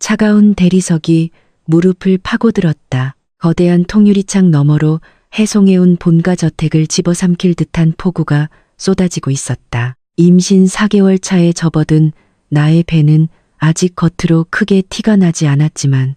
차가운 대리석이 무릎을 파고들었다. 거대한 통유리창 너머로 해송해온 본가 저택을 집어삼킬 듯한 폭우가 쏟아지고 있었다. 임신 4개월 차에 접어든 나의 배는 아직 겉으로 크게 티가 나지 않았지만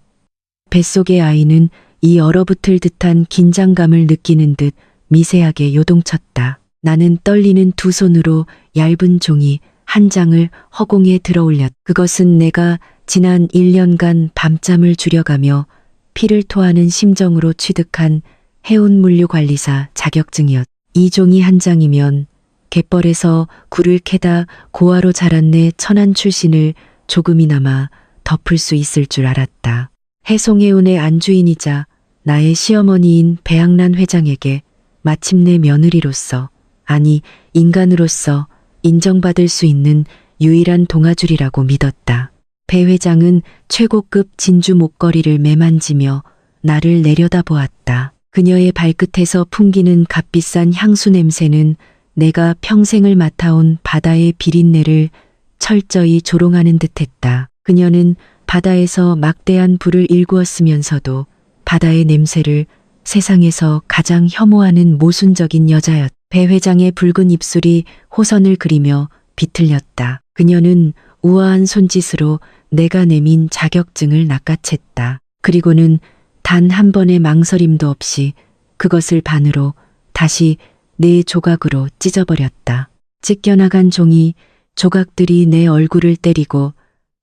뱃속의 아이는 이 얼어붙을 듯한 긴장감을 느끼는 듯 미세하게 요동쳤다. 나는 떨리는 두 손으로 얇은 종이 한 장을 허공에 들어올렸다. 그것은 내가 지난 1년간 밤잠을 줄여가며 피를 토하는 심정으로 취득한 해운물류관리사 자격증이었다. 이 종이 한 장이면 갯벌에서 굴을 캐다 고아로 자란 내 천안 출신을 조금이나마 덮을 수 있을 줄 알았다. 해송해운의 안주인이자 나의 시어머니인 배양란 회장에게 마침내 며느리로서, 아니 인간으로서 인정받을 수 있는 유일한 동아줄이라고 믿었다. 배 회장은 최고급 진주 목걸이를 매만지며 나를 내려다보았다. 그녀의 발끝에서 풍기는 값비싼 향수 냄새는 내가 평생을 맡아온 바다의 비린내를 철저히 조롱하는 듯했다. 그녀는 바다에서 막대한 부를 일구었으면서도 바다의 냄새를 세상에서 가장 혐오하는 모순적인 여자였다. 배 회장의 붉은 입술이 호선을 그리며 비틀렸다. 그녀는 우아한 손짓으로 내가 내민 자격증을 낚아챘다. 그리고는 단 한 번의 망설임도 없이 그것을 반으로 다시 네 조각으로 찢어버렸다. 찢겨나간 종이 조각들이 내 얼굴을 때리고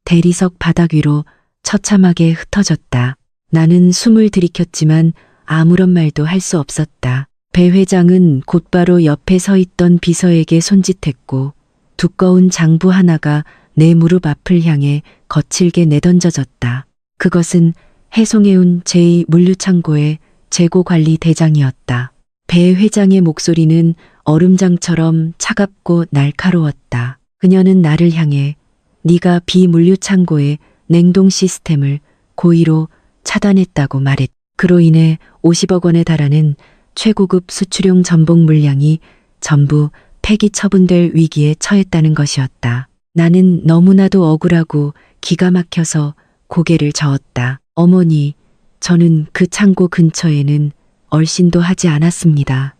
대리석 바닥 위로 처참하게 흩어졌다. 나는 숨을 들이켰지만 아무런 말도 할 수 없었다. 배 회장은 곧바로 옆에 서 있던 비서에게 손짓했고 두꺼운 장부 하나가 내 무릎 앞을 향해 거칠게 내던져졌다. 그것은 해송해운 제2물류창고의 재고관리 대장이었다. 배 회장의 목소리는 얼음장처럼 차갑고 날카로웠다. 그녀는 나를 향해 네가 비물류창고의 냉동 시스템을 고의로 차단했다고 말했다. 그로 인해 50억 원에 달하는 최고급 수출용 전복 물량이 전부 폐기 처분될 위기에 처했다는 것이었다. 나는 너무나도 억울하고 기가 막혀서 고개를 저었다. 어머니, 저는 그 창고 근처에는 얼씬도 하지 않았습니다.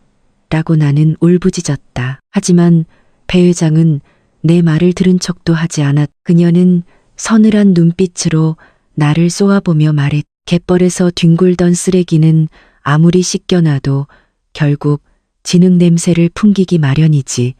라고 나는 울부짖었다. 하지만 배 회장은 내 말을 들은 척도 하지 않았다. 그녀는 서늘한 눈빛으로 나를 쏘아보며 말했다. 갯벌에서 뒹굴던 쓰레기는 아무리 씻겨놔도 결국 진흙 냄새를 풍기기 마련이지.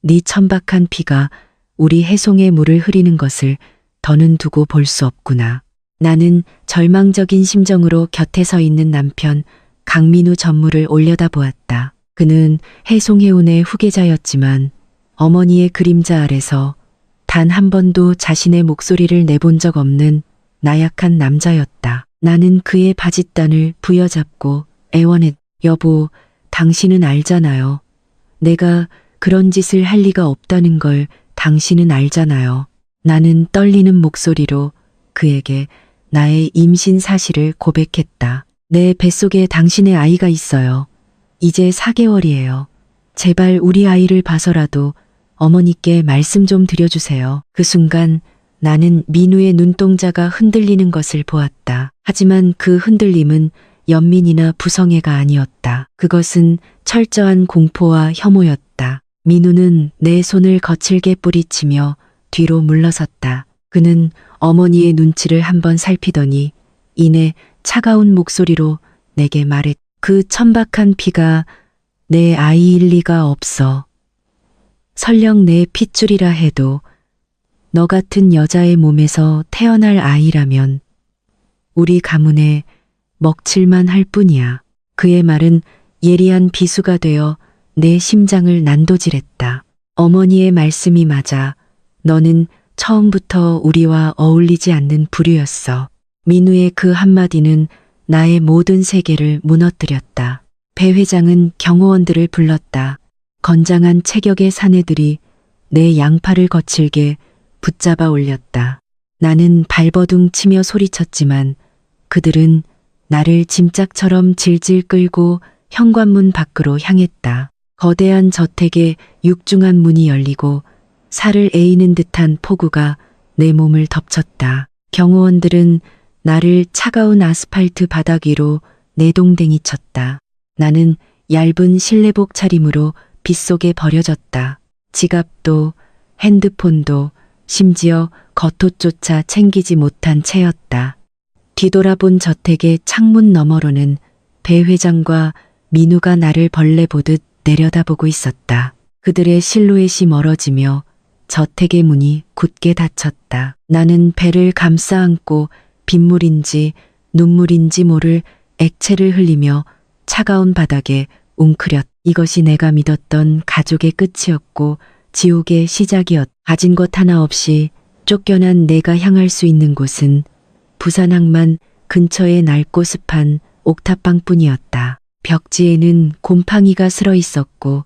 네 천박한 피가 우리 해송의 물을 흐리는 것을 더는 두고 볼 수 없구나. 나는 절망적인 심정으로 곁에 서 있는 남편 강민우 전무를 올려다보았다. 그는 해송해운의 후계자였지만 어머니의 그림자 아래서 단 한 번도 자신의 목소리를 내본 적 없는 나약한 남자였다. 나는 그의 바짓단을 부여잡고 애원했다. 여보, 당신은 알잖아요. 내가 그런 짓을 할 리가 없다는 걸 당신은 알잖아요. 나는 떨리는 목소리로 그에게 나의 임신 사실을 고백했다. 내 뱃속에 당신의 아이가 있어요. 이제 4개월이에요. 제발 우리 아이를 봐서라도 어머니께 말씀 좀 드려주세요. 그 순간 나는 민우의 눈동자가 흔들리는 것을 보았다. 하지만 그 흔들림은 연민이나 부성애가 아니었다. 그것은 철저한 공포와 혐오였다. 민우는 내 손을 거칠게 뿌리치며 뒤로 물러섰다. 그는 어머니의 눈치를 한번 살피더니 이내 차가운 목소리로 내게 말했다. 그 천박한 피가 내 아이일 리가 없어. 설령 내 핏줄이라 해도 너 같은 여자의 몸에서 태어날 아이라면 우리 가문에 먹칠만 할 뿐이야. 그의 말은 예리한 비수가 되어 내 심장을 난도질했다. 어머니의 말씀이 맞아. 너는 처음부터 우리와 어울리지 않는 부류였어. 민우의 그 한마디는 나의 모든 세계를 무너뜨렸다. 배 회장은 경호원들을 불렀다. 건장한 체격의 사내들이 내 양팔을 거칠게 붙잡아 올렸다. 나는 발버둥 치며 소리쳤지만 그들은 나를 짐짝처럼 질질 끌고 현관문 밖으로 향했다. 거대한 저택의 육중한 문이 열리고 살을 에이는 듯한 폭우가 내 몸을 덮쳤다. 경호원들은 나를 차가운 아스팔트 바닥 위로 내동댕이 쳤다. 나는 얇은 실내복 차림으로 빗속에 버려졌다. 지갑도 핸드폰도 심지어 겉옷조차 챙기지 못한 채였다. 뒤돌아본 저택의 창문 너머로는 배 회장과 민우가 나를 벌레 보듯 내려다보고 있었다. 그들의 실루엣이 멀어지며 저택의 문이 굳게 닫혔다. 나는 배를 감싸 안고 빗물인지 눈물인지 모를 액체를 흘리며 차가운 바닥에 웅크렸. 이것이 내가 믿었던 가족의 끝이었고 지옥의 시작이었다. 가진 것 하나 없이 쫓겨난 내가 향할 수 있는 곳은 부산항만 근처의 낡고 습한 옥탑방뿐이었다. 벽지에는 곰팡이가 슬어 있었고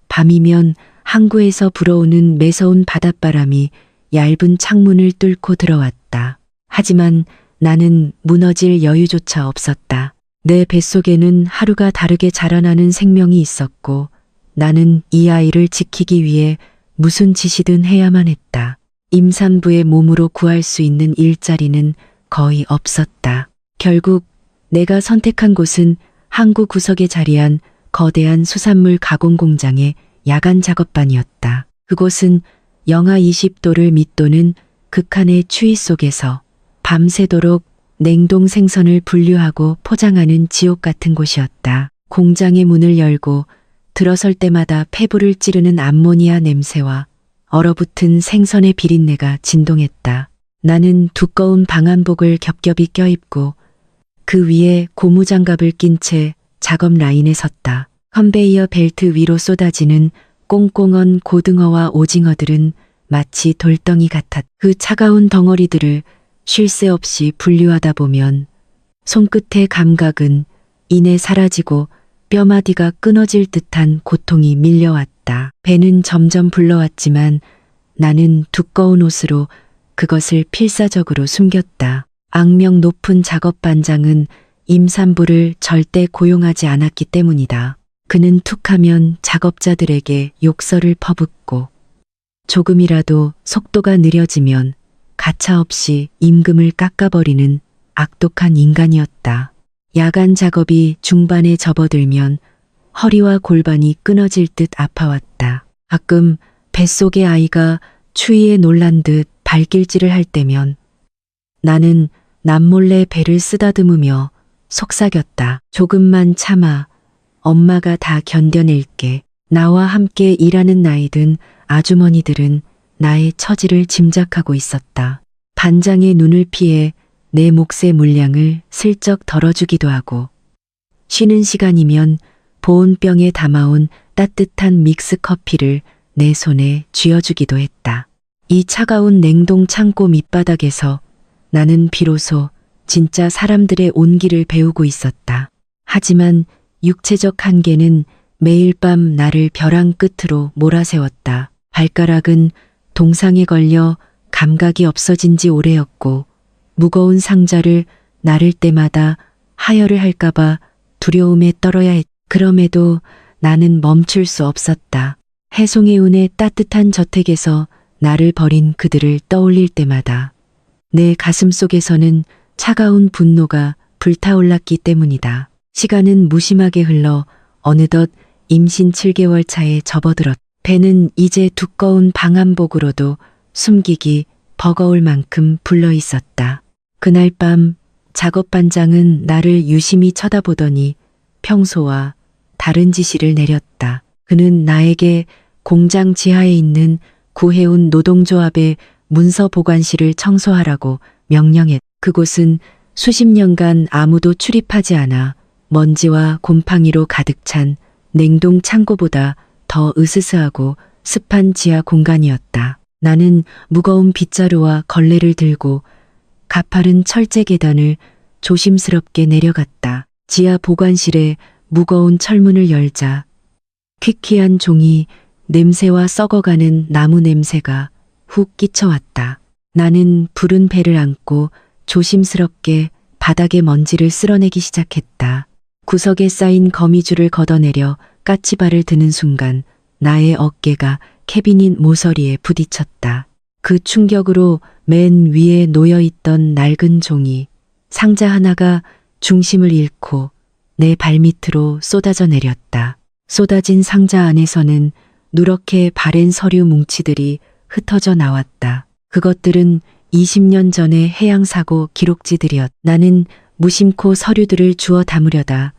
밤이면 항구에서 불어오는 매서운 바닷바람이 얇은 창문을 뚫고 들어왔다. 하지만 나는 무너질 여유조차 없었다. 내 뱃속에는 하루가 다르게 자라나는 생명이 있었고 나는 이 아이를 지키기 위해 무슨 짓이든 해야만 했다. 임산부의 몸으로 구할 수 있는 일자리는 거의 없었다. 결국 내가 선택한 곳은 항구 구석에 자리한 거대한 수산물 가공 공장의 야간 작업반이었다. 그곳은 영하 20도를 밑도는 극한의 추위 속에서 밤새도록 냉동 생선을 분류하고 포장하는 지옥 같은 곳이었다. 공장의 문을 열고 들어설 때마다 폐부를 찌르는 암모니아 냄새와 얼어붙은 생선의 비린내가 진동했다. 나는 두꺼운 방한복을 겹겹이 껴입고 그 위에 고무장갑을 낀 채 작업 라인에 섰다. 컨베이어 벨트 위로 쏟아지는 꽁꽁언 고등어와 오징어들은 마치 돌덩이 같았다. 그 차가운 덩어리들을 쉴 새 없이 분류하다 보면 손끝의 감각은 이내 사라지고 뼈마디가 끊어질 듯한 고통이 밀려왔다. 배는 점점 불러왔지만 나는 두꺼운 옷으로 그것을 필사적으로 숨겼다. 악명 높은 작업반장은 임산부를 절대 고용하지 않았기 때문이다. 그는 툭하면 작업자들에게 욕설을 퍼붓고 조금이라도 속도가 느려지면 가차없이 임금을 깎아버리는 악독한 인간이었다. 야간 작업이 중반에 접어들면 허리와 골반이 끊어질 듯 아파왔다. 가끔 뱃속의 아이가 추위에 놀란 듯 발길질을 할 때면 나는 남몰래 배를 쓰다듬으며 속삭였다. 조금만 참아. 엄마가 다 견뎌낼게. 나와 함께 일하는 나이든 아주머니들은 나의 처지를 짐작하고 있었다. 반장의 눈을 피해 내 몫의 물량을 슬쩍 덜어주기도 하고 쉬는 시간이면 보온병에 담아온 따뜻한 믹스 커피를 내 손에 쥐어주기도 했다. 이 차가운 냉동 창고 밑바닥에서 나는 비로소 진짜 사람들의 온기를 배우고 있었다. 하지만 육체적 한계는 매일 밤 나를 벼랑 끝으로 몰아세웠다. 발가락은 동상에 걸려 감각이 없어진 지 오래였고 무거운 상자를 나를 때마다 하혈을 할까봐 두려움에 떨어야 했다. 그럼에도 나는 멈출 수 없었다. 해송해운의 따뜻한 저택에서 나를 버린 그들을 떠올릴 때마다 내 가슴 속에서는 차가운 분노가 불타올랐기 때문이다. 시간은 무심하게 흘러 어느덧 임신 7개월 차에 접어들었다. 배는 이제 두꺼운 방한복으로도 숨기기 버거울 만큼 불러 있었다. 그날 밤 작업반장은 나를 유심히 쳐다보더니 평소와 다른 지시를 내렸다. 그는 나에게 공장 지하에 있는 구해운 노동조합의 문서 보관실을 청소하라고 명령했다. 그곳은 수십 년간 아무도 출입하지 않아 먼지와 곰팡이로 가득 찬 냉동 창고보다 더 으스스하고 습한 지하 공간이었다. 나는 무거운 빗자루와 걸레를 들고 가파른 철제 계단을 조심스럽게 내려갔다. 지하 보관실에 무거운 철문을 열자 퀴퀴한 종이 냄새와 썩어가는 나무 냄새가 훅 끼쳐왔다. 나는 부른 배를 안고 조심스럽게 바닥의 먼지를 쓸어내기 시작했다. 구석에 쌓인 거미줄을 걷어내려 까치발을 드는 순간 나의 어깨가 캐비닛 모서리에 부딪혔다. 그 충격으로 맨 위에 놓여있던 낡은 종이 상자 하나가 중심을 잃고 내 발밑으로 쏟아져 내렸다. 쏟아진 상자 안에서는 누렇게 바랜 서류 뭉치들이 흩어져 나왔다. 그것들은 20년 전의 해양사고 기록지들이었다. 나는 무심코 서류들을 주워 담으려다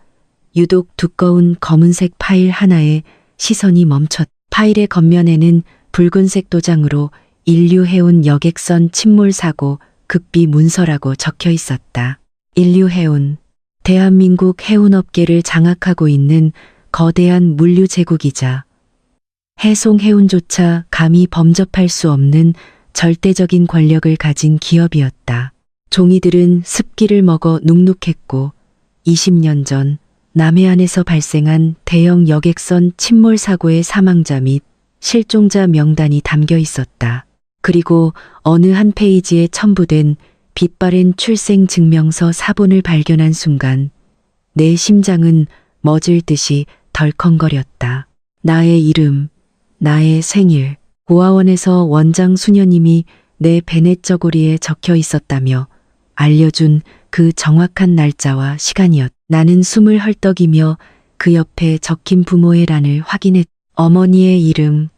유독 두꺼운 검은색 파일 하나에 시선이 멈췄다. 파일의 겉면에는 붉은색 도장으로 인류해운 여객선 침몰사고 극비 문서라고 적혀 있었다. 인류해운, 대한민국 해운업계를 장악하고 있는 거대한 물류제국이자 해송해운조차 감히 범접할 수 없는 절대적인 권력을 가진 기업이었다. 종이들은 습기를 먹어 눅눅했고 20년 전 남해안에서 발생한 대형 여객선 침몰 사고의 사망자 및 실종자 명단이 담겨 있었다. 그리고 어느 한 페이지에 첨부된 빛바랜 출생 증명서 사본을 발견한 순간 내 심장은 멎을 듯이 덜컹거렸다. 나의 이름, 나의 생일, 고아원에서 원장 수녀님이 내 베넷 저고리에 적혀 있었다며 알려준 그 정확한 날짜와 시간이었다. 나는 숨을 헐떡이며 그 옆에 적힌 부모의 란을 확인했다. 어머니의 이름,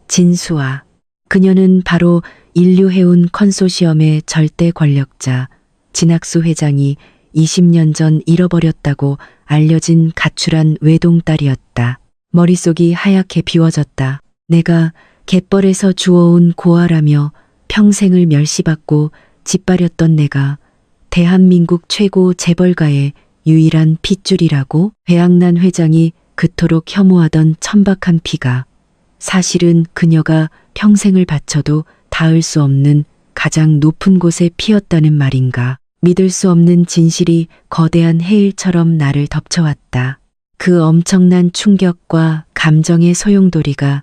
진수아. 그녀는 바로 인류해운 컨소시엄의 절대 권력자 진학수 회장이 20년 전 잃어버렸다고 알려진 가출한 외동딸이었다. 머릿속이 하얗게 비워졌다. 내가 갯벌에서 주워온 고아라며 평생을 멸시받고 짓밟았던 내가 대한민국 최고 재벌가의 유일한 핏줄이라고? 배양난 회장이 그토록 혐오하던 천박한 피가 사실은 그녀가 평생을 바쳐도 닿을 수 없는 가장 높은 곳에 피었다는 말인가. 믿을 수 없는 진실이 거대한 해일처럼 나를 덮쳐왔다. 그 엄청난 충격과 감정의 소용돌이가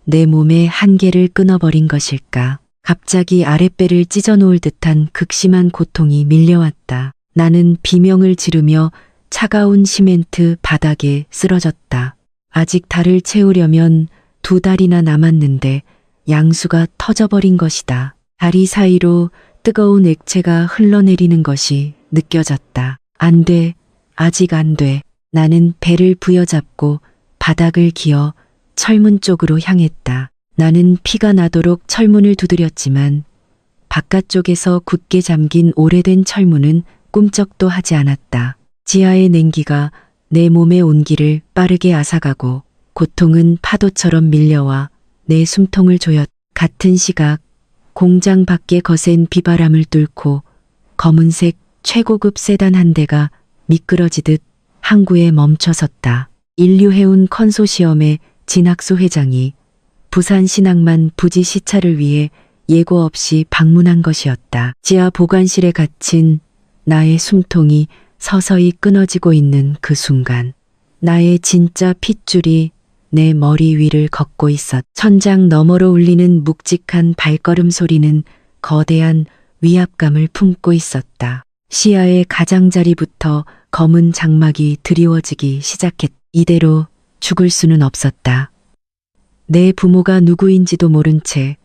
내 몸의 한계를 끊어버린 것일까. 갑자기 아랫배를 찢어놓을 듯한 극심한 고통이 밀려왔다. 나는 비명을 지르며 차가운 시멘트 바닥에 쓰러졌다. 아직 달을 채우려면 2달이나 남았는데 양수가 터져버린 것이다. 다리 사이로 뜨거운 액체가 흘러내리는 것이 느껴졌다. 안 돼, 아직 안 돼. 나는 배를 부여잡고 바닥을 기어 철문 쪽으로 향했다. 나는 피가 나도록 철문을 두드렸지만 바깥쪽에서 굳게 잠긴 오래된 철문은 꿈쩍도 하지 않았다. 지하의 냉기가 내 몸의 온기를 빠르게 앗아가고 고통은 파도처럼 밀려와 내 숨통을 조였. 같은 시각 공장 밖에 거센 비바람을 뚫고 검은색 최고급 세단 한 대가 미끄러지듯 항구에 멈춰섰다. 인류해운 컨소시엄의 진학수 회장이 부산 신항만 부지 시찰을 위해 예고 없이 방문한 것이었다. 지하 보관실에 갇힌 나의 숨통이 서서히 끊어지고 있는 그 순간 나의 진짜 핏줄이 내 머리 위를 걷고 있었. 천장 너머로 울리는 묵직한 발걸음 소리는 거대한 위압감을 품고 있었다. 시야의 가장자리부터 검은 장막이 드리워지기 시작했. 이대로 죽을 수는 없었다. 내 부모가 누구인지도 모른 채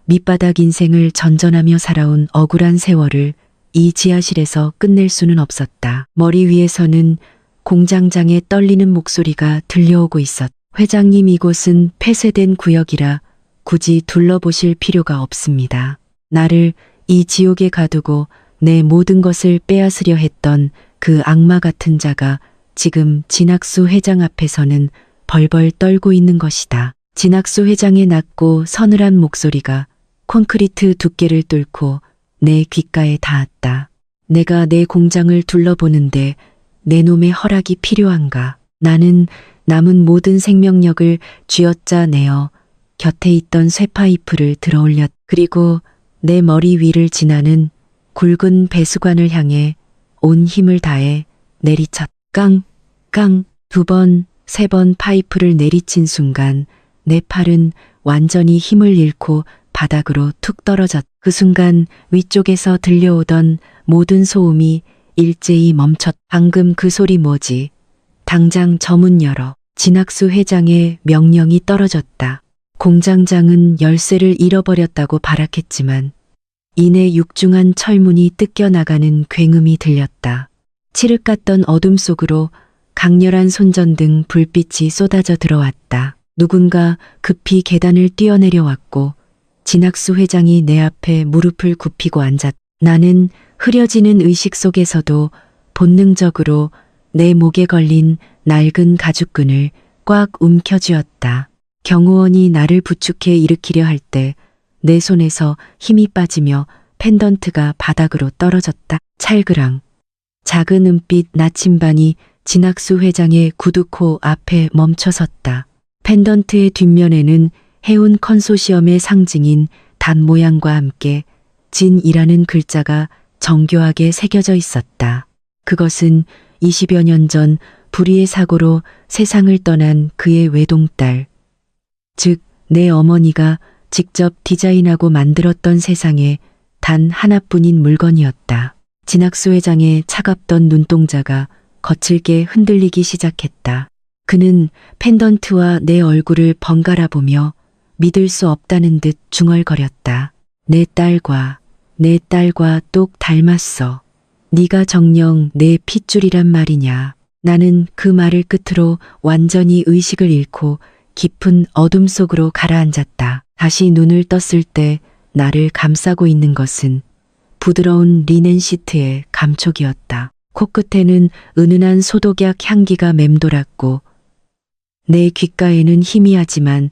밑바닥 인생을 전전하며 살아온 억울한 세월을 이 지하실에서 끝낼 수는 없었다. 머리 위에서는 공장장의 떨리는 목소리가 들려오고 있었다. 회장님, 이곳은 폐쇄된 구역이라 굳이 둘러보실 필요가 없습니다. 나를 이 지옥에 가두고 내 모든 것을 빼앗으려 했던 그 악마 같은 자가 지금 진학수 회장 앞에서는 벌벌 떨고 있는 것이다. 진학수 회장의 낮고 서늘한 목소리가 콘크리트 두께를 뚫고 내 귓가에 닿았다. 내가 내 공장을 둘러보는데 내 놈의 허락이 필요한가? 나는 남은 모든 생명력을 쥐어짜 내어 곁에 있던 쇠파이프를 들어올렸. 그리고 내 머리 위를 지나는 굵은 배수관을 향해 온 힘을 다해 내리쳤. 깡, 깡, 2번, 3번 파이프를 내리친 순간 내 팔은 완전히 힘을 잃고 바닥으로 툭 떨어졌. 그 순간 위쪽에서 들려오던 모든 소음이 일제히 멈췄. 방금 그 소리 뭐지? 당장 저 문 열어. 진학수 회장의 명령이 떨어졌다. 공장장은 열쇠를 잃어버렸다고 발악했지만 이내 육중한 철문이 뜯겨 나가는 굉음이 들렸다. 칠흑 같던 어둠 속으로 강렬한 손전등 불빛이 쏟아져 들어왔다. 누군가 급히 계단을 뛰어내려왔고 진학수 회장이 내 앞에 무릎을 굽히고 앉았다. 나는 흐려지는 의식 속에서도 본능적으로 내 목에 걸린 낡은 가죽끈을 꽉 움켜쥐었다. 경호원이 나를 부축해 일으키려 할 때 내 손에서 힘이 빠지며 펜던트가 바닥으로 떨어졌다. 찰그랑 작은 은빛 나침반이 진학수 회장의 구두코 앞에 멈춰섰다. 펜던트의 뒷면에는 해운 컨소시엄의 상징인 단 모양과 함께 진이라는 글자가 정교하게 새겨져 있었다. 그것은 20여 년 전 불의의 사고로 세상을 떠난 그의 외동딸, 즉 내 어머니가 직접 디자인하고 만들었던 세상에 단 하나뿐인 물건이었다. 진학수 회장의 차갑던 눈동자가 거칠게 흔들리기 시작했다. 그는 펜던트와 내 얼굴을 번갈아 보며 믿을 수 없다는 듯 중얼거렸다. 내 딸과 똑 닮았어. 네가 정녕 내 핏줄이란 말이냐. 나는 그 말을 끝으로 완전히 의식을 잃고 깊은 어둠 속으로 가라앉았다. 다시 눈을 떴을 때 나를 감싸고 있는 것은 부드러운 리넨 시트의 감촉이었다. 코끝에는 은은한 소독약 향기가 맴돌았고 내 귓가에는 희미하지만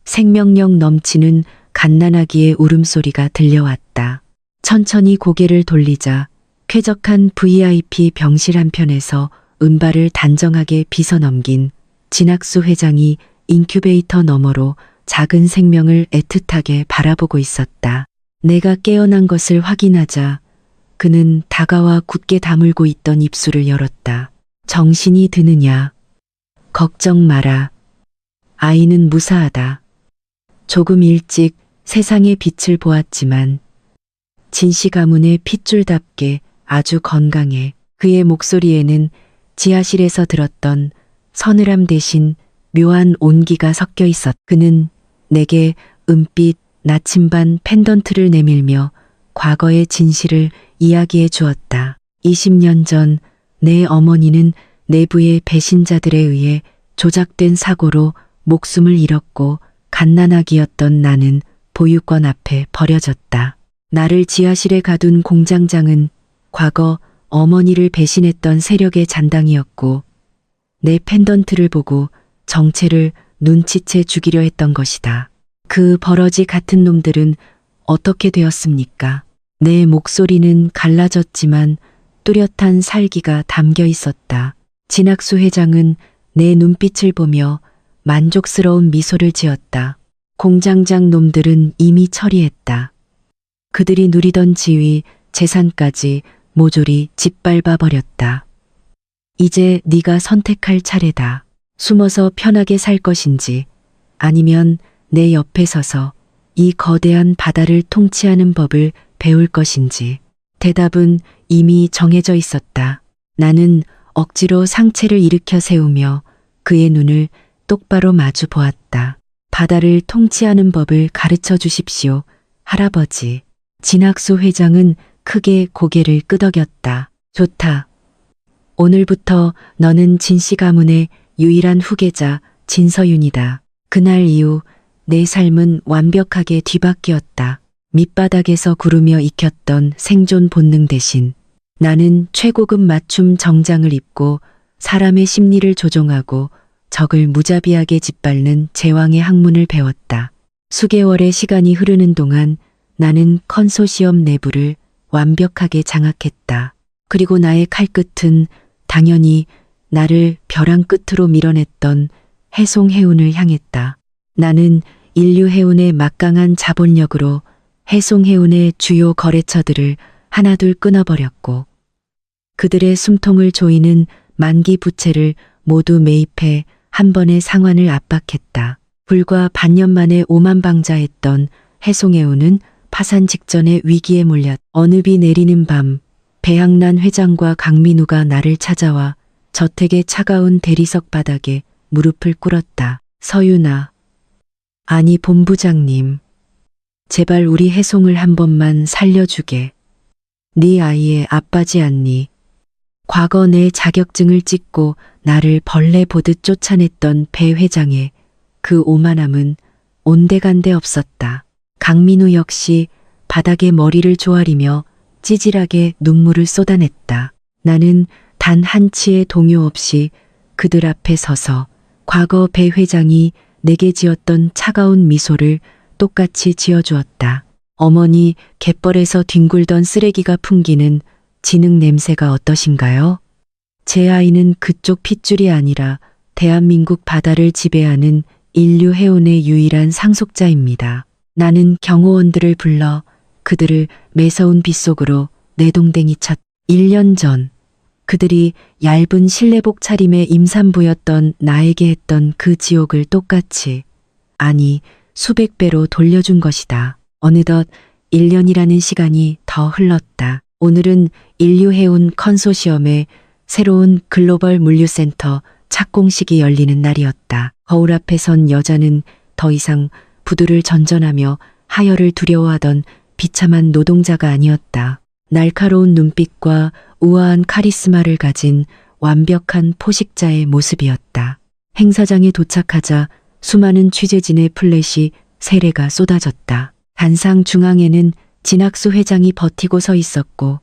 생명력 넘치는 갓난아기의 울음소리가 들려왔다. 천천히 고개를 돌리자 쾌적한 VIP 병실 한편에서 은발을 단정하게 빗어넘긴 진학수 회장이 인큐베이터 너머로 작은 생명을 애틋하게 바라보고 있었다. 내가 깨어난 것을 확인하자 그는 다가와 굳게 다물고 있던 입술을 열었다. 정신이 드느냐? 걱정 마라. 아이는 무사하다. 조금 일찍 세상의 빛을 보았지만 진씨 가문의 핏줄답게 아주 건강해. 그의 목소리에는 지하실에서 들었던 서늘함 대신 묘한 온기가 섞여 있었다. 그는 내게 은빛 나침반 펜던트를 내밀며 과거의 진실을 이야기해 주었다. 20년 전 내 어머니는 내부의 배신자들에 의해 조작된 사고로 목숨을 잃었고 갓난아기였던 나는 보육권 앞에 버려졌다. 나를 지하실에 가둔 공장장은 과거 어머니를 배신했던 세력의 잔당이었고 내 펜던트를 보고 정체를 눈치채 죽이려 했던 것이다. 그 버러지 같은 놈들은 어떻게 되었습니까? 내 목소리는 갈라졌지만 뚜렷한 살기가 담겨 있었다. 진학수 회장은 내 눈빛을 보며 만족스러운 미소를 지었다. 공장장 놈들은 이미 처리했다. 그들이 누리던 지위, 재산까지 모조리 짓밟아 버렸다. 이제 네가 선택할 차례다. 숨어서 편하게 살 것인지 아니면 내 옆에 서서 이 거대한 바다를 통치하는 법을 배울 것인지. 대답은 이미 정해져 있었다. 나는 억지로 상체를 일으켜 세우며 그의 눈을 똑바로 마주 보았다. 바다를 통치하는 법을 가르쳐 주십시오, 할아버지. 진학수 회장은 크게 고개를 끄덕였다. 좋다. 오늘부터 너는 진씨 가문의 유일한 후계자 진서윤이다. 그날 이후 내 삶은 완벽하게 뒤바뀌었다. 밑바닥에서 구르며 익혔던 생존 본능 대신 나는 최고급 맞춤 정장을 입고 사람의 심리를 조종하고 적을 무자비하게 짓밟는 제왕의 학문을 배웠다. 수개월의 시간이 흐르는 동안 나는 컨소시엄 내부를 완벽하게 장악했다. 그리고 나의 칼끝은 당연히 나를 벼랑 끝으로 밀어냈던 해송해운을 향했다. 나는 인류해운의 막강한 자본력으로 해송해운의 주요 거래처들을 하나둘 끊어버렸고 그들의 숨통을 조이는 만기 부채를 모두 매입해 한 번의 상환을 압박했다. 불과 반년 만에 오만방자했던 해송해운은 파산 직전의 위기에 몰렸다. 어느 비 내리는 밤 배학란 회장과 강민우가 나를 찾아와 저택의 차가운 대리석 바닥에 무릎을 꿇었다. 서윤아, 아니 본부장님. 제발 우리 혜송을 한 번만 살려주게. 네 아이의 아빠지 않니? 과거 내 자격증을 찍고 나를 벌레 보듯 쫓아냈던 배 회장의 그 오만함은 온데간데 없었다. 강민우 역시 바닥에 머리를 조아리며 찌질하게 눈물을 쏟아냈다. 나는 단 한치의 동요 없이 그들 앞에 서서 과거 배 회장이 내게 지었던 차가운 미소를 똑같이 지어주었다. 어머니 갯벌에서 뒹굴던 쓰레기가 풍기는 진흙 냄새가 어떠신가요? 제 아이는 그쪽 핏줄이 아니라 대한민국 바다를 지배하는 인류 해운의 유일한 상속자입니다. 나는 경호원들을 불러 그들을 매서운 빗속으로 내동댕이 쳤. 1년 전 그들이 얇은 실내복 차림의 임산부였던 나에게 했던 그 지옥을 똑같이, 아니 수백 배로 돌려준 것이다. 어느덧 1년이라는 시간이 더 흘렀다. 오늘은 인류해운 컨소시엄의 새로운 글로벌 물류센터 착공식이 열리는 날이었다. 거울 앞에 선 여자는 더 이상 부두를 전전하며 하혈을 두려워하던 비참한 노동자가 아니었다. 날카로운 눈빛과 우아한 카리스마를 가진 완벽한 포식자의 모습이었다. 행사장에 도착하자 수많은 취재진의 플래시 세례가 쏟아졌다. 단상 중앙에는 진학수 회장이 버티고 서 있었고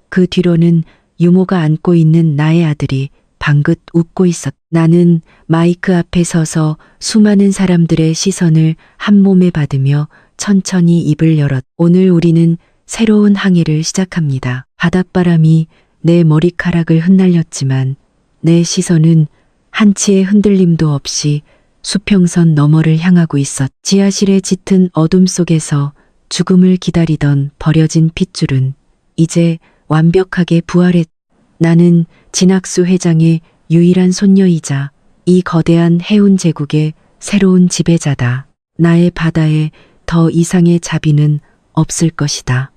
그 뒤로는 유모가 안고 있는 나의 아들이 방긋 웃고 있었다. 나는 마이크 앞에 서서 수많은 사람들의 시선을 한 몸에 받으며 천천히 입을 열었다. 오늘 우리는 새로운 항해를 시작합니다. 바닷바람이 내 머리카락을 흩날렸지만 내 시선은 한치의 흔들림도 없이 수평선 너머를 향하고 있었다. 지하실의 짙은 어둠 속에서 죽음을 기다리던 버려진 핏줄은 이제 완벽하게 부활했다. 나는 진학수 회장의 유일한 손녀이자 이 거대한 해운 제국의 새로운 지배자다. 나의 바다에 더 이상의 자비는 없을 것이다.